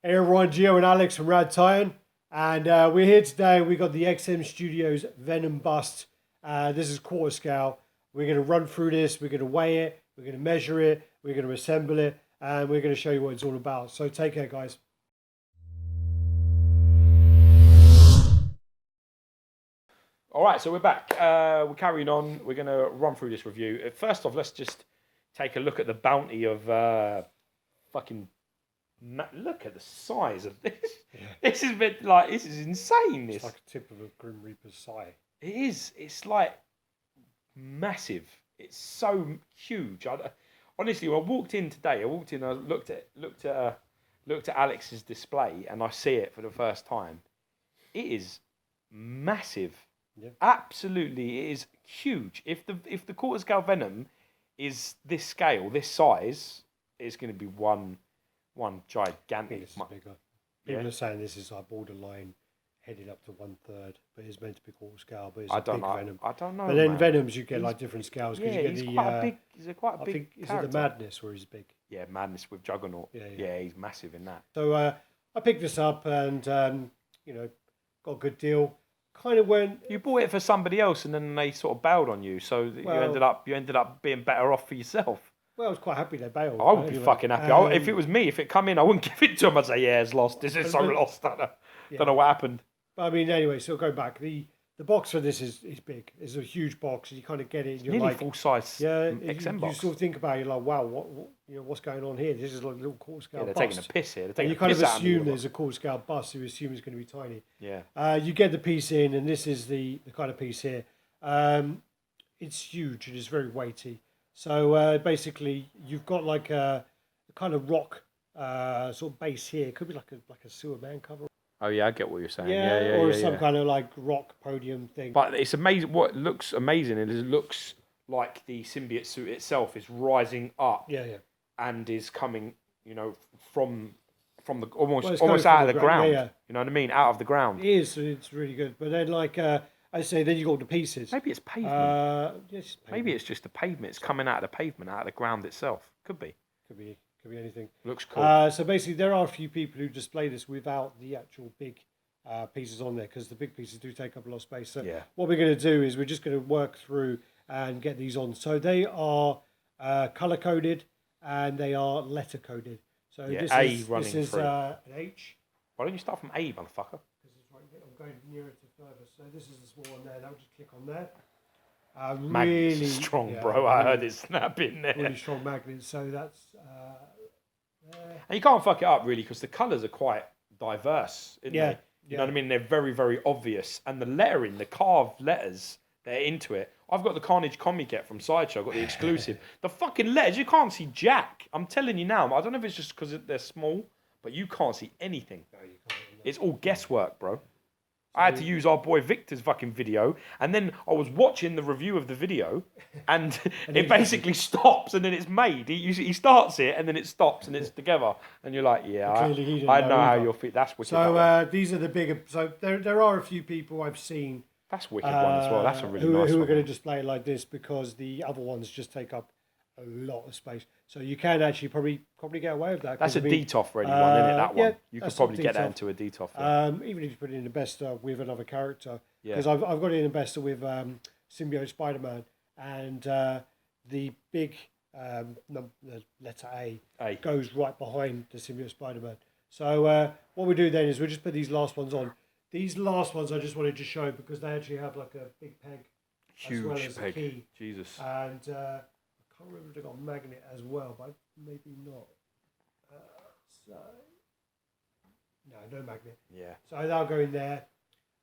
Hey everyone, Gio and Alex from RaddTitan, and we're here today. We got the XM Studios Venom bust. This is quarter scale. We're going to run through this. We're going to weigh it. We're going to measure it. We're going to assemble it, and we're going to show you what it's all about. So take care, guys. All right, so we're back. We're carrying on. We're going to run through this review. First off, let's just take a look at the bounty of fucking. Look at the size of this. Yeah. This is a bit like, this is insane. This. It's like a tip of a Grim Reaper's sigh. It is. It's like massive. It's so huge. Honestly, when I walked in today, I looked at Alex's display, and I see it for the first time. It is massive. Yeah. Absolutely, it is huge. If the quarter scale Venom is this scale, this size, it's going to be one gigantic. People are saying this is like borderline headed up to 1/3, but it's meant to be quarter scale. But it's a big Venom. I don't know. But then Venoms, you get like different scales. Yeah, you get he's quite a big. Is it the Madness where he's big? Yeah, Madness with Juggernaut. Yeah, he's massive in that. So I picked this up and got a good deal. Kind of went. You bought it for somebody else, and then they sort of bailed on you. So you ended up being better off for yourself. Well, I was quite happy they bailed. I would be fucking happy. If it was me, if it come in, I wouldn't give it to him. I'd say, yeah, it's lost. This is so lost. I don't know what happened. But I mean, anyway, so go back. The box for this is big. It's a huge box, and you kind of get it. And you're nearly like full size. Yeah, XM box. You sort of think about it, you're like, wow, what's going on here? This is like a little quarter scale. Yeah, they're bust. taking a piss here. You kind of assume there's a quarter scale bust. So you assume it's going to be tiny. Yeah. You get the piece in, and this is the kind of piece here. It's huge. It is very weighty. So basically, you've got like a kind of rock sort of base here. It could be like a sewer man cover. Oh yeah, I get what you're saying. Or some kind of like rock podium thing. But it's amazing. What looks amazing is it looks like the symbiote suit itself is rising up. Yeah. And is coming, from the almost out of the ground. Yeah. You know what I mean? Out of the ground. It is. It's really good. But then, like I say, then you got the pieces. Maybe it's pavement. Yes, maybe it's just the pavement. It's coming out of the pavement, out of the ground itself. Could be. Could be anything. Looks cool. So basically, there are a few people who display this without the actual big pieces on there, because the big pieces do take up a lot of space. So what we're going to do is we're just going to work through and get these on. So they are color coded and they are letter coded. So this is an H. Why don't you start from A, motherfucker? I'm going nearer to further. So this is the small one there. I'll just click on there. Really strong, bro. I heard it snap in there. Really strong magnets. So that's and you can't fuck it up really, because the colours are quite diverse, isn't they? You know what I mean? They're very, very obvious, and the lettering, the carved letters, they're into it. I've got the Carnage comic get from Sideshow. I've got the exclusive. The fucking letters, you can't see jack. I'm telling you now. I don't know if it's just because they're small, but you can't see anything. No, you can't. It's all guesswork, bro. I had to use our boy Victor's fucking video, and then I was watching the review of the video, and it basically stops, and then it's made. He starts it, and then it stops, and it's together, and you're like, yeah, I know how you'll fit. That's wicked. So these are the bigger. So there are a few people I've seen. That's wicked one as well. That's a really nice one. Who are going to display it like this, because the other ones just take up a lot of space. So you can actually probably get away with that. That's a DTOF ready one, isn't it? That one. Yeah, you could probably get that into a DTOF. Yeah. Even if you put it in a bester with another character. Because I've got it in a bester with Symbiote Spider-Man, and the big the letter A goes right behind the Symbiote Spider-Man. So what we do then is we just put these last ones on. These last ones I just wanted to show because they actually have like a big peg. Huge as well as peg. A key. Jesus. And I can't remember if they got a magnet as well, but maybe not. No magnet. Yeah. So that'll go in there.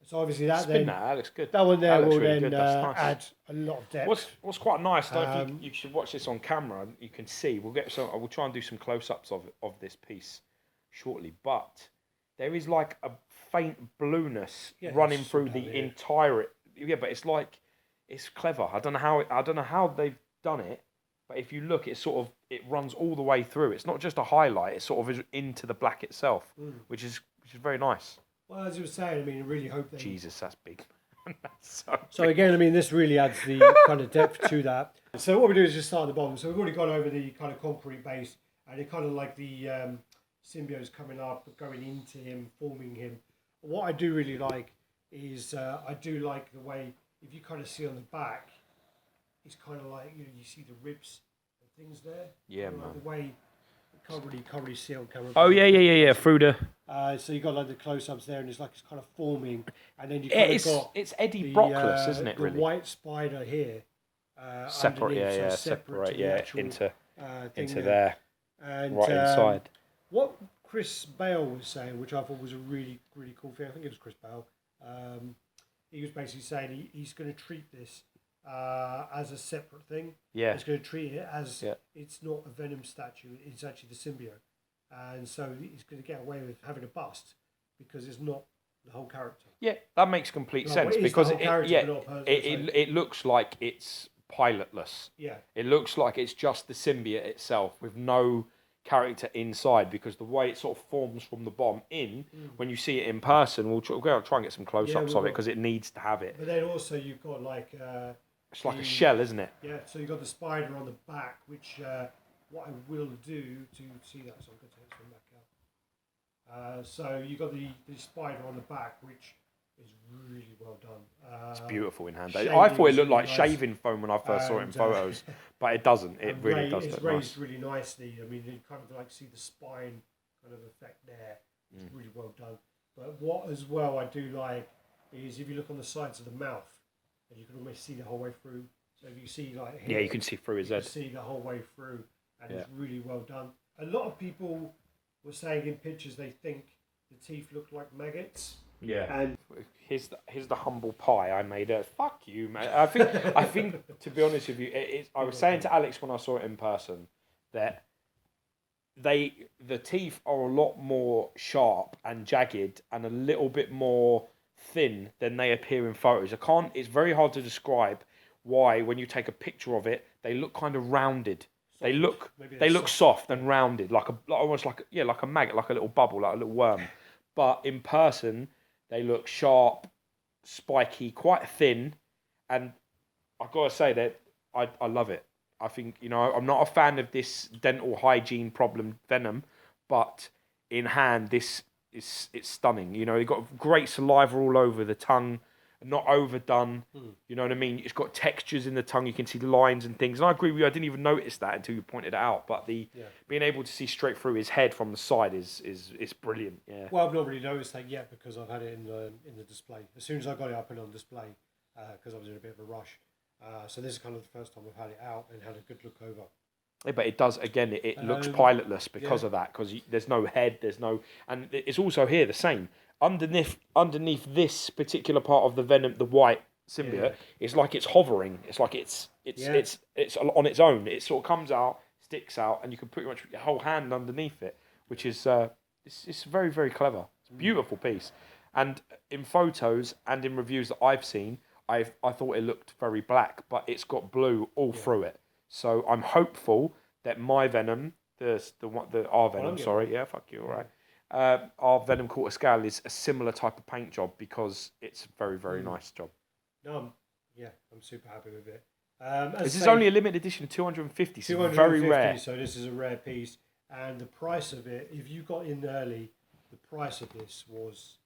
So obviously that looks good. That one there will really then nice. add a lot of depth. What's quite nice, though, you should watch this on camera. You can see. I will try and do some close-ups of this piece shortly, but there is like a faint blueness running through the entire. Yeah, but it's like it's clever. I don't know how they've done it. But if you look, it runs all the way through. It's not just a highlight; it sort of is into the black itself, which is very nice. Well, as you were saying, I mean, I really hope that. Jesus, that's big. That's so again, I mean, this really adds the kind of depth to that. So what we do is just start at the bottom. So we've already gone over the kind of concrete base, and it kind of like the symbiotes coming up, going into him, forming him. What I do really like is I do like the way, if you kind of see on the back, it's kind of like, you see the ribs and things there. Yeah, man. Like the way can't really see on camera. Oh yeah. Through the. So you got like the close-ups there, and it's like it's kind of forming, and then you kind of got it's Eddie Brockless, isn't it? Really. The white spider here. Separate, separate, into there, and right inside. What Chris Bale was saying, which I thought was a really cool thing. I think it was Chris Bale. He was basically saying he's going to treat this as a separate thing. Yeah. He's going to treat it as it's not a Venom statue, it's actually the symbiote. And so he's going to get away with having a bust because it's not the whole character. Yeah, that makes complete sense because it looks like it's pilotless. Yeah. It looks like it's just the symbiote itself with no character inside, because the way it sort of forms from the bottom in, when you see it in person, we'll try and get some close-ups of it because it needs to have it. But then also you've got like... it's like a shell, isn't it? Yeah, so you've got the spider on the back, which what I will do to see that, so I'm going to take this one back out. So you've got the spider on the back, which is really well done. It's beautiful in hand. I thought it looked like shaving foam when I first saw it in photos, but it doesn't. It really does look nice. It's raised really nicely. I mean, you kind of like see the spine kind of effect there. It's really well done. But what as well I do like is if you look on the sides of the mouth, and you can almost see the whole way through. So if you see like here, you can see through his head. You can see the whole way through, and it's really well done. A lot of people were saying in pictures they think the teeth look like maggots. Yeah. And here's the humble pie I made. Fuck you, man. I think to be honest with you, I was saying to Alex when I saw it in person that the teeth are a lot more sharp and jagged and a little bit more thin than they appear in photos. It's very hard to describe why when you take a picture of it they look kind of rounded. They look soft and rounded, almost like a maggot, like a little bubble, like a little worm. But in person they look sharp, spiky, quite thin, and I've got to say that I love it. I think, I'm not a fan of this dental hygiene problem Venom, but in hand it's stunning. You've got great saliva all over the tongue, not overdone. You know what I mean? It's got textures in the tongue. You can see lines and things. And I agree with you. I didn't even notice that until you pointed it out. But being able to see straight through his head from the side is brilliant. Yeah. Well, I've not really noticed that yet because I've had it in the display. As soon as I got it up and on display, because I was in a bit of a rush. So this is kind of the first time I've had it out and had a good look over. Yeah, but it does, again, it looks pilotless because of that, because there's no head, and it's also here the same. Underneath this particular part of the Venom, the white symbiote, it's like it's hovering. It's like it's on its own. It sort of comes out, sticks out, and you can pretty much put your whole hand underneath it, which is it's very, very clever. It's a beautiful piece. And in photos and in reviews that I've seen, I thought it looked very black, but it's got blue all through it. So I'm hopeful that my Venom, our Venom, fuck you, all right. Our Venom quarter scale is a similar type of paint job because it's a very, very nice job. No, I'm super happy with it. This is only a limited edition of 250, so it's very rare. So this is a rare piece, and the price of it, if you got in early, the price of this was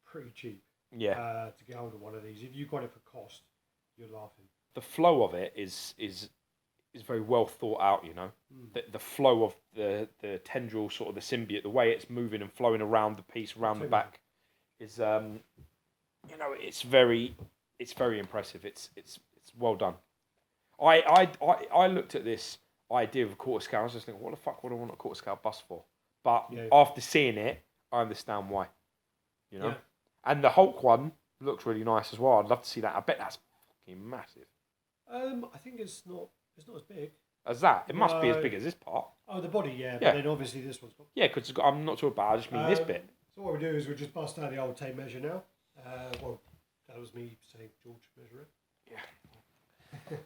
pretty cheap. Yeah. To get hold of one of these, if you got it for cost, you're laughing. The flow of it is very well thought out, The flow of the tendril, sort of the symbiote, the way it's moving and flowing around the piece, around the back, is it's very impressive. It's well done. I looked at this idea of a quarter scale. I was just thinking, what the fuck would I want a quarter scale bust for? But after seeing it, I understand why. Yeah. And the Hulk one looks really nice as well. I'd love to see that. I bet that's fucking massive. I think it's not as big as that. It must be as big as this part. Oh, the body, But then obviously this one's got... Yeah, because I'm not sure about it. I just mean this bit. So what we do is we'll just bust out the old tape measure now. Well, that was me saying George measure it. Yeah.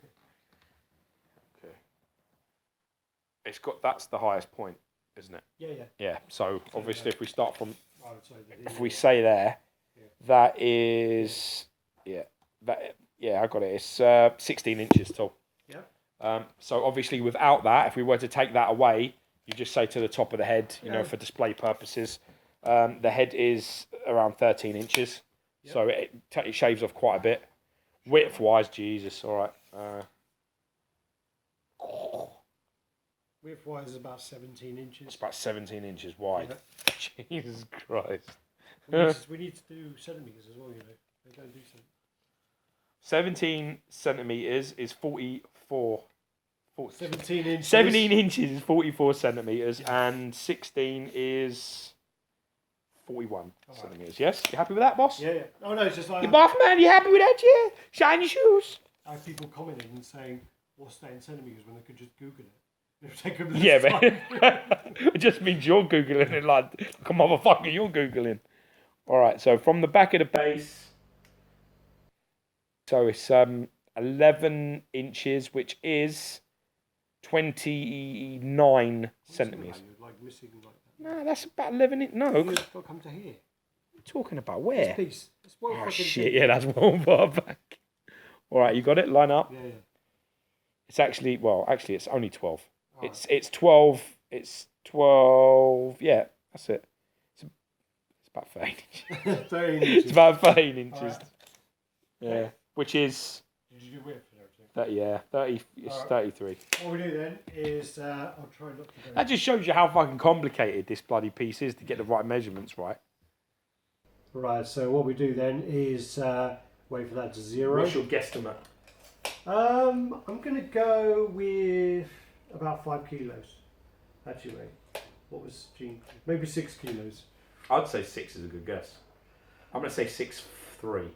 Okay. That's the highest point, isn't it? Yeah. Yeah. So obviously, if we start from, if we say there, that is, I got it. It's 16 inches tall. Yeah. So obviously, without that, if we were to take that away, You just say to the top of the head, you know, for display purposes. The head is around 13 inches, so it shaves off quite a bit. Width-wise, Jesus, all right. Width-wise is about 17 inches. It's about 17 inches wide. Yeah. Jesus Christ. We need to do centimetres as well, you know. They don't do centimetres. 17 centimetres is 44. 17 inches. 17 inches is 44 centimetres, and 16 is 41 centimetres. Yes? You happy with that, boss? Yeah, yeah. Oh, no, it's just like... You boss, man, you happy with that, yeah? Shiny shoes. I have people commenting and saying, what's that in centimetres, when they could just Google it. Yeah, man. It just means you're Googling it, like, come on, motherfucker, you're Googling. All right, so from the back of the base, so it's 11 inches, which is 29 centimetres. Like missing like that. No, that's about 11 inches. No. It's got to come to here. What are you talking about? Where? This piece. It's well oh, shit, yeah, that's one far back. All right, you got it? Line up. Yeah, yeah. It's actually, it's only 12. Oh. It's 12. It's 12. Yeah, that's it. It's about 13 inches. 13 inches. It's about 13 inches. Right. Yeah, okay. Which is... Did you do width and everything? Yeah, 30. It's right. 33. What we do then is, I'll try not to go... That just shows you how fucking complicated this bloody piece is to get the right measurements right. Right, so what we do then is wait for that to 0. What's your guesstimate? I'm going to go with about 5 kilos. Actually, wait. What was Gene? Maybe 6 kilos. I'd say 6 is a good guess. I'm going to say 6'3".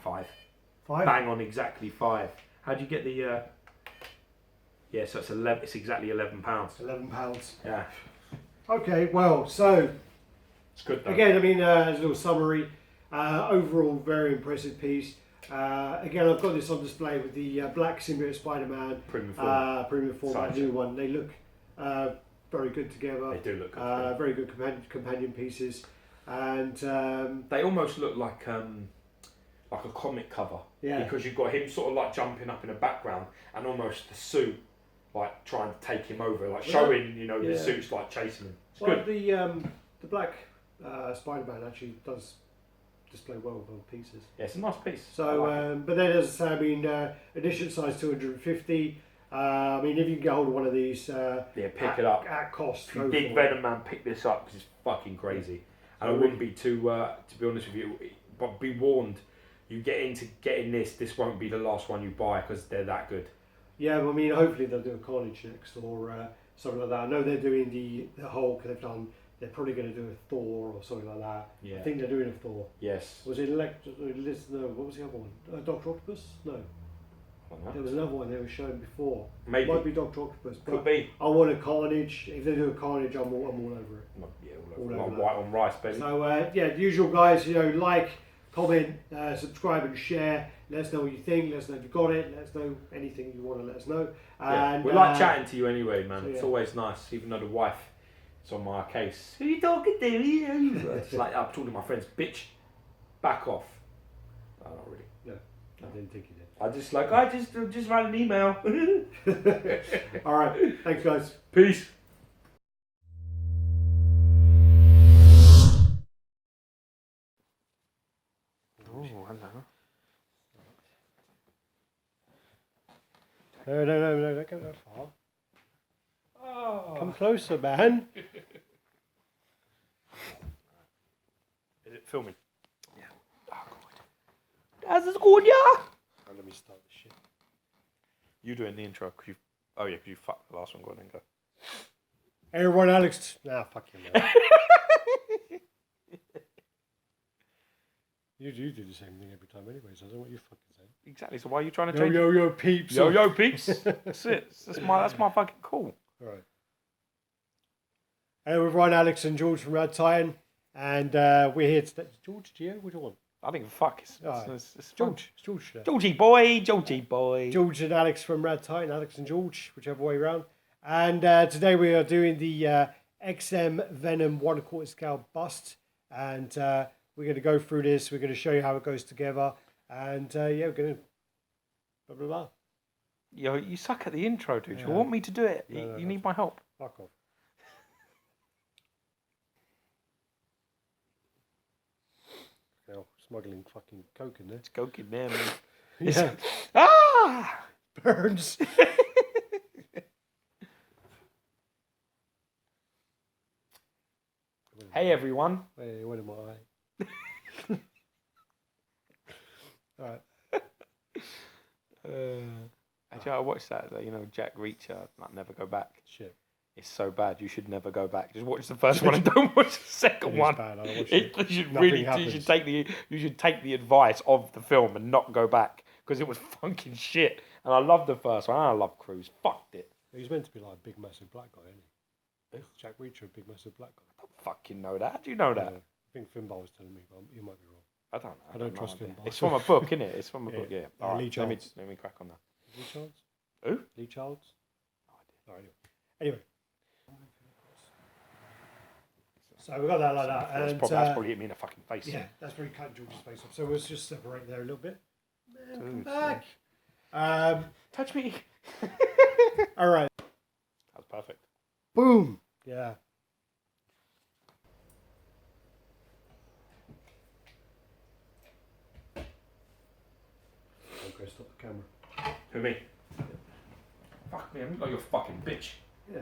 5. 5? Bang on, exactly 5. How'd you get the... Yeah, so it's 11. It's exactly 11 pounds. 11 pounds. Yeah. Okay, well, so... It's good though. Again, I mean, as a little summary, overall very impressive piece. Again, I've got this on display with the black symbiote Spider-Man. Premium form, that new one. They look very good together. They do look good. Very good companion pieces. And... they almost look like a comic cover. Yeah. Because you've got him sort of like jumping up in the background and almost the suit like trying to take him over, like showing, you know, the suit's like chasing him. It's good. The black Spider-Man actually does display well with other pieces. Yeah, it's a nice piece. So, but then as I say, I mean, edition size 250. I mean, if you can get hold of one of these, pick it up at cost. If you dig Venom Man, pick this up because it's fucking crazy. And I wouldn't be to be honest with you, but be warned. You get into getting this won't be the last one you buy because they're that good. Yeah, well, I mean, hopefully they'll do a Carnage next or something like that. I know they're doing the Hulk. They're probably going to do a Thor or something like that. Yeah. I think they're doing a Thor. Yes. Was it no, what was the other one? Doctor Octopus? No. There was another one they were showing before. Maybe. It might be Doctor Octopus. Could be. I want a Carnage. If they do a Carnage, I'm all over it. Yeah, all over white on rice, baby. So, yeah, the usual guys, you know, like, comment, subscribe and share. Let us know what you think. Let us know if you got it. Let us know anything you want to let us know. And we like chatting to you anyway, man. So, it's yeah. always nice, even though the wife is on my case. Who are you talking to? It's like I'm talking to my friends. Bitch, back off. No, not really. No, I didn't think you did. I just write an email. All right, thanks guys. Peace. Oh, hello. No, don't go that far. Oh. Come closer, man. Is it filming? Yeah. Oh, God. Das ist gut, ja. Let me start the shit. You doing the intro? Cause you fucked the last one. Go on and go. Hey everyone, Alex. Nah, fuck you, man. You do the same thing every time anyway, so I don't know what you fucking say. Exactly, so why are you trying to change Yo, peeps. Yo, peeps. That's it. That's my fucking call. Alright. Hello everyone, Alex and George from RaddTitan. And we're here today. George, Gio, what do you want? I think fuck. It's George. It's George today. Georgie boy. George and Alex from RaddTitan. Alex and George, whichever way around. And today we are doing the XM Venom 1/4 scale bust. And... we're going to go through this. We're going to show you how it goes together. And yeah, we're gonna blah blah blah. Yo, you suck at the intro, dude. You want me to do it? No, you need my help. Fuck off. Now smuggling fucking coke in there. It's coke in there, man. Yeah. Ah! Burns. Hey, everyone. Hey, what am I? All right. Actually, I watched that. Jack Reacher, like Never Go Back. Shit. It's so bad. You should never go back. Just watch the first one and don't watch the second one. Bad. I watched it. You should really. You should take the advice of the film and not go back because it was fucking shit. And I love the first one. And I love Cruise. Fucked it. He's meant to be like a big massive black guy, isn't he? Jack Reacher, a big massive black guy. I don't fucking know that. How do you know that? I think Finbar was telling me, but you might be wrong. I don't know. I don't trust Finbar. It's from a book, isn't it? It's from a book. Yeah. All right. Lee Childs. Let me crack on that. Lee Childs? Who? Lee Childs? No idea. Anyway. So we got that like that. That's And probably hit me in the fucking face. Yeah, that's pretty cut George's face up. So we'll just separate there a little bit. Come Dude, back. Touch me. All right. That was perfect. Boom. Yeah. Okay, stop the camera. Who, me? Fuck me, I'm like your fucking bitch. Yeah.